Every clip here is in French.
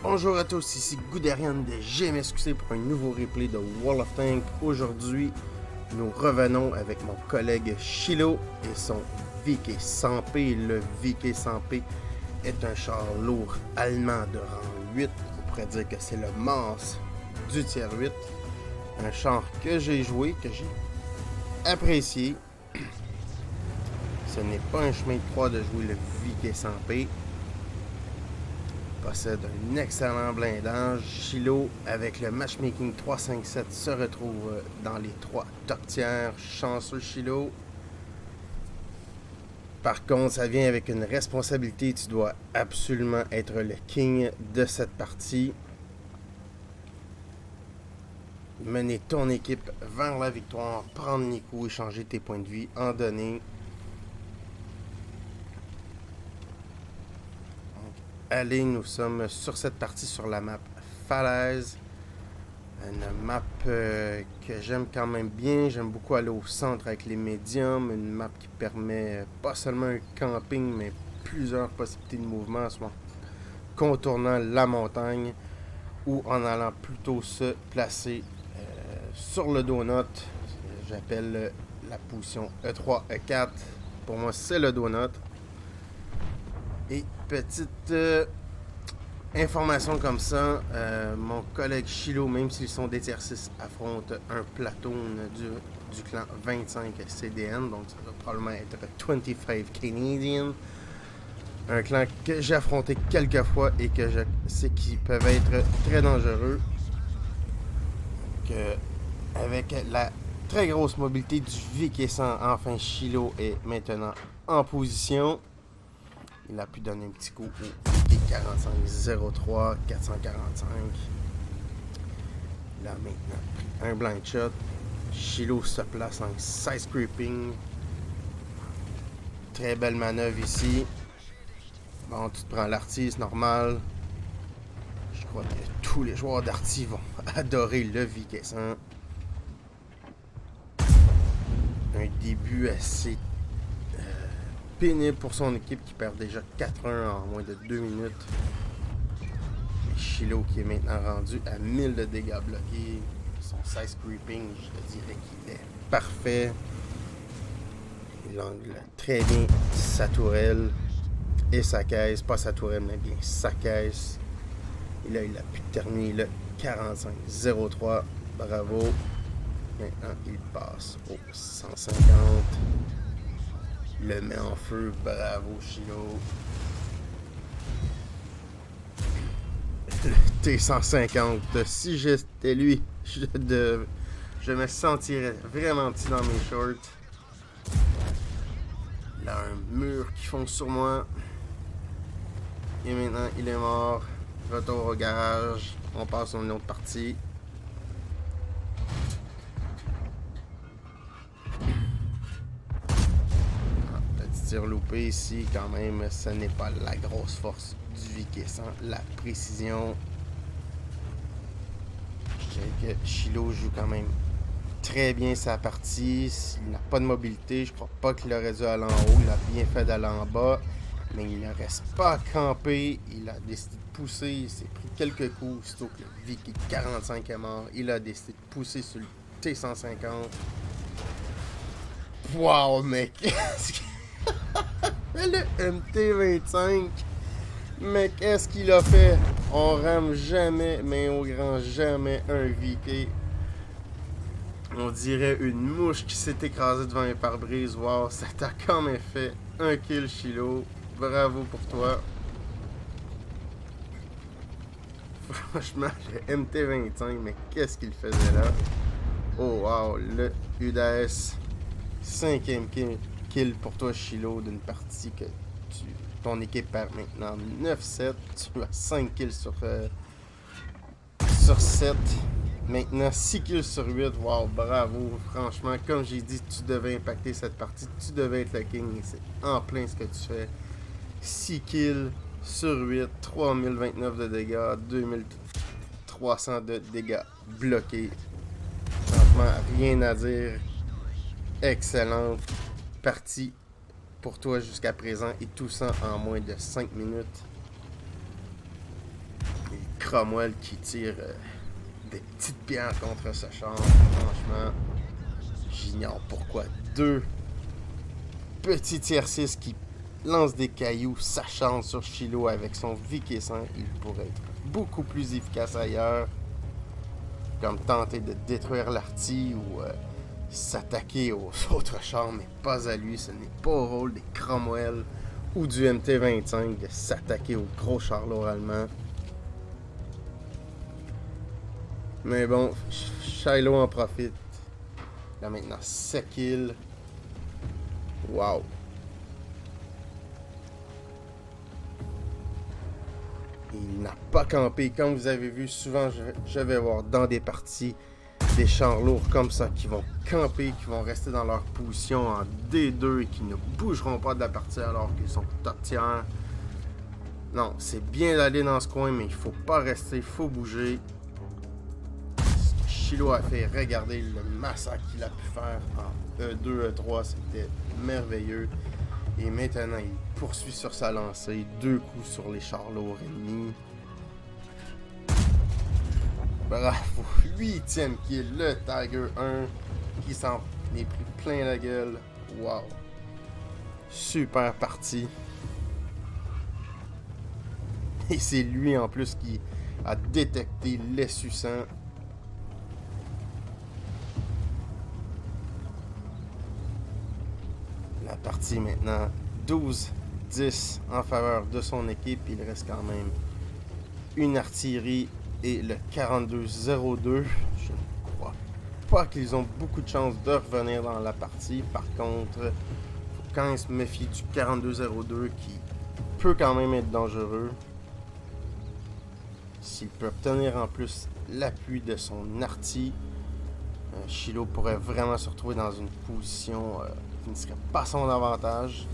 Bonjour à tous, ici Guderian de GMSQC pour un nouveau replay de World of Tanks. Aujourd'hui, nous revenons avec mon collègue Shilo et son VK100P. Le VK100P est un char lourd allemand de rang 8. On pourrait dire que c'est le Mars du tier 8. Un char que j'ai joué, que j'ai apprécié. Ce n'est pas un chemin de croix de jouer le VK100P. Possède un excellent blindage. Shilo, avec le matchmaking 357, se retrouve dans les 3 top tiers. Chanceux Shilo. Par contre, ça vient avec une responsabilité. Tu dois absolument être le king de cette partie. Mener ton équipe vers la victoire, prendre les coups, échanger tes points de vie en données. Allez, nous sommes sur cette partie sur la map Falaise. Une map que j'aime quand même bien. J'aime beaucoup aller au centre avec les médiums. Une map qui permet pas seulement un camping, mais plusieurs possibilités de mouvement, soit contournant la montagne ou en allant plutôt se placer sur le donut. J'appelle la position E3, E4. Pour moi, c'est le donut. Et petite information comme ça, mon collègue Shilo, même s'ils sont des tier 6, affronte un platoon du clan 25 CDN, donc ça va probablement être 25 Canadian. Un clan que j'ai affronté quelques fois et que je sais qu'ils peuvent être très dangereux. Donc, avec la très grosse mobilité du VK100, enfin Shilo est maintenant en position. Il a pu donner un petit coup au VK45-03, 445. Il a maintenant pris un blind shot. Shilo se place en side scraping. Très belle manœuvre ici. Bon, tu te prends l'arty, c'est normal. Je crois que tous les joueurs d'arty vont adorer le VK100. Un début assez pénible pour son équipe qui perd déjà 4-1 en moins de 2 minutes. Et Shilo qui est maintenant rendu à 1000 de dégâts bloqués. Son size creeping, je te dirais qu'il est parfait. Il angle très bien sa tourelle et sa caisse. Pas sa tourelle, mais bien sa caisse. Et là, il a pu terminer le 45-03. Bravo. Maintenant, il passe au 150. Le met en feu, bravo Shilo. Le T150, si j'étais lui, je me sentirais vraiment petit dans mes shorts. Il a un mur qui fonce sur moi. Et maintenant, il est mort. Retour au garage. On passe à une autre partie. Tir loupé ici, quand même, ce n'est pas la grosse force du VK100. La précision. Je dirais que Shilo joue quand même très bien sa partie. Il n'a pas de mobilité. Je crois pas qu'il aurait dû aller en haut. Il a bien fait d'aller en bas. Mais il ne reste pas campé. Il a décidé de pousser. Il s'est pris quelques coups. Surtout que le VK45 est mort. Il a décidé de pousser sur le T150. Wow, mec! Le MT25, mais qu'est-ce qu'il a fait? On rame jamais, mais au grand jamais un VK. On dirait une mouche qui s'est écrasée devant un pare-brise. Wow, ça t'a quand même fait un kill, Shilo. Bravo pour toi. Franchement, le MT25, mais qu'est-ce qu'il faisait là? Oh wow, le UDS. 5e kill pour toi, Shilo, d'une partie que ton équipe perd maintenant 9-7. Tu as 5 kills sur 7. Maintenant 6 kills sur 8. Wow, bravo. Franchement, comme j'ai dit, tu devais impacter cette partie. Tu devais être le king. C'est en plein ce que tu fais. 6 kills sur 8. 3029 de dégâts. 2300 de dégâts bloqués. Franchement, rien à dire. Excellente partie pour toi jusqu'à présent et tout ça en moins de 5 minutes. Et Cromwell qui tire des petites pierres contre ce char. Franchement, j'ignore pourquoi. Deux petits tiers 6 qui lancent des cailloux, s'acharnent sur Shiloh avec son VK100. Il pourrait être beaucoup plus efficace ailleurs, comme tenter de détruire l'arty ou s'attaquer aux autres chars, mais pas à lui. Ce n'est pas au rôle des Cromwell ou du MT-25 de s'attaquer aux gros chars lourds allemands. Mais bon, Shiloh en profite. Là maintenant, 7 kills. Wow. Il n'a pas campé. Comme vous avez vu, souvent je vais voir dans des parties des chars lourds comme ça qui vont camper, qui vont rester dans leur position en D2 et qui ne bougeront pas de la partie alors qu'ils sont top tiers. Non, c'est bien d'aller dans ce coin, mais il faut pas rester, il faut bouger. Ce que Shiloh a fait, regardez le massacre qu'il a pu faire en E2, E3, c'était merveilleux. Et maintenant, il poursuit sur sa lancée, 2 coups sur les chars lourds ennemis. Bravo, 8e kill, le Tiger 1 qui s'en est pris plein la gueule. Wow, super partie. Et c'est lui en plus qui a détecté les suçants. La partie maintenant 12-10 en faveur de son équipe. Il reste quand même une artillerie et le 42-02. Je ne crois pas qu'ils ont beaucoup de chances de revenir dans la partie. Par contre, il faut quand même se méfier du 42-02 qui peut quand même être dangereux. S'il peut obtenir en plus l'appui de son arty, Shiloh pourrait vraiment se retrouver dans une position qui ne serait pas son avantage.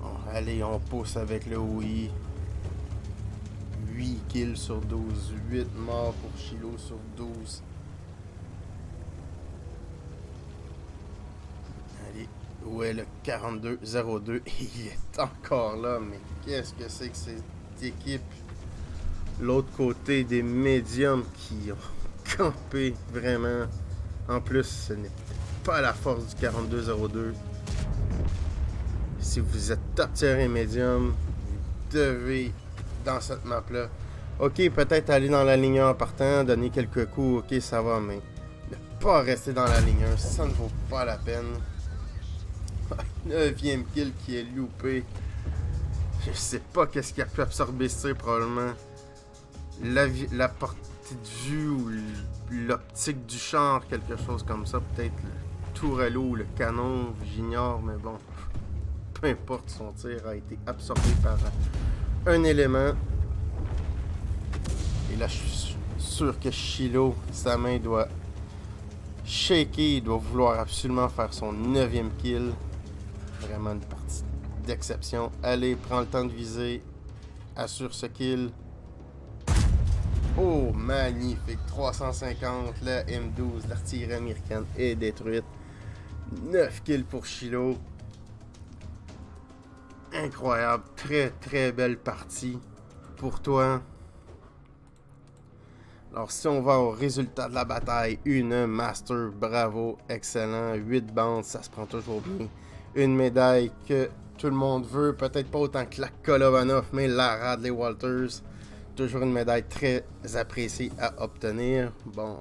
Bon, allez, on pousse avec le OI. 8 kills sur 12, 8 morts pour Shiloh sur 12. Allez, où est le 42-02? Il est encore là, mais qu'est-ce que c'est que cette équipe? L'autre côté des médiums qui ont campé vraiment. En plus, ce n'est pas la force du 42-02. Si vous êtes top tier et médium, vous devez, dans cette map-là, ok, peut-être aller dans la ligne 1 en partant, donner quelques coups, ok, ça va, mais ne pas rester dans la ligne 1, ça ne vaut pas la peine. 9e kill qui est loupé. Je sais pas qu'est-ce qui a pu absorber ce tir, probablement la portée de vue ou l'optique du char, quelque chose comme ça, peut-être le tourello ou le canon, j'ignore, mais bon, peu importe, son tir a été absorbé par un élément. Et là, je suis sûr que Shiloh, sa main doit shaker, il doit vouloir absolument faire son 9e kill. Vraiment une partie d'exception. Allez, prends le temps de viser, assure ce kill. Oh, magnifique, 350, la M12, l'artillerie américaine est détruite. 9 kills pour Shiloh. Incroyable, très très belle partie pour toi. Alors si on va au résultat de la bataille, une master, bravo, excellent, 8 bandes, ça se prend toujours bien. Une médaille que tout le monde veut, peut-être pas autant que la Kolovanov, mais la Radley Walters. Toujours une médaille très appréciée à obtenir. Bon,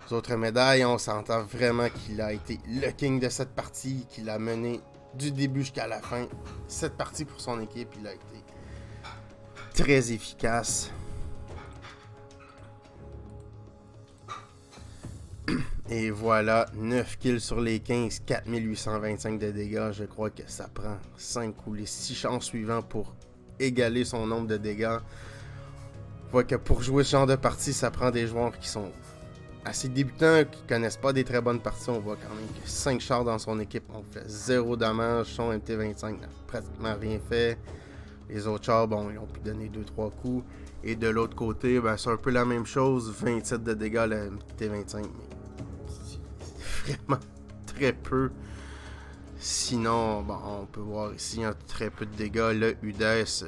les autres médailles, on s'entend vraiment qu'il a été le king de cette partie, qu'il a mené du début jusqu'à la fin. Cette partie pour son équipe, il a été très efficace. Et voilà, 9 kills sur les 15, 4825 de dégâts. Je crois que ça prend 5 ou les 6 chances suivants pour égaler son nombre de dégâts. On voit que pour jouer ce genre de partie, ça prend des joueurs qui sont assez débutants, qui connaissent pas des très bonnes parties. On voit quand même que 5 chars dans son équipe ont fait 0 dommage. Son MT-25 n'a pratiquement rien fait. Les autres chars, bon, ils ont pu donner 2-3 coups. Et de l'autre côté, ben, c'est un peu la même chose. 27 de dégâts le MT-25. Mais c'est vraiment très peu. Sinon, bon, on peut voir ici, il y a très peu de dégâts. Le UDS,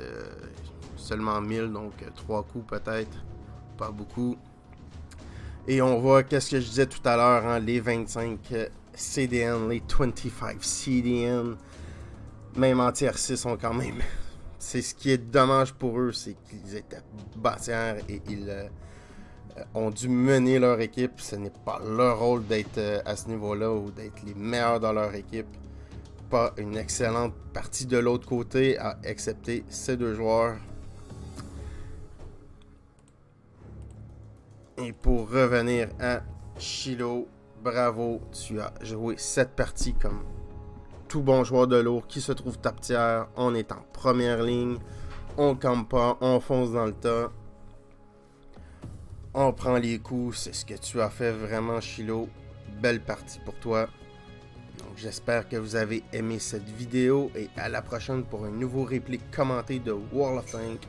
seulement 1000, donc 3 coups peut-être, pas beaucoup. Et on voit, qu'est-ce que je disais tout à l'heure, hein, les 25 CDN, les 25 CDN, même en tier 6 sont quand même... C'est ce qui est dommage pour eux, c'est qu'ils étaient bâtières et ils ont dû mener leur équipe. Ce n'est pas leur rôle d'être à ce niveau-là ou d'être les meilleurs dans leur équipe. Pas une excellente partie de l'autre côté, à excepter ces deux joueurs. Et pour revenir à Chilo, bravo, tu as joué cette partie comme tout bon joueur de lourd qui se trouve top tier. On est en première ligne, on campe pas, on fonce dans le tas. On prend les coups, c'est ce que tu as fait vraiment, Chilo. Belle partie pour toi. Donc j'espère que vous avez aimé cette vidéo et à la prochaine pour un nouveau réplique commenté de World of Tanks.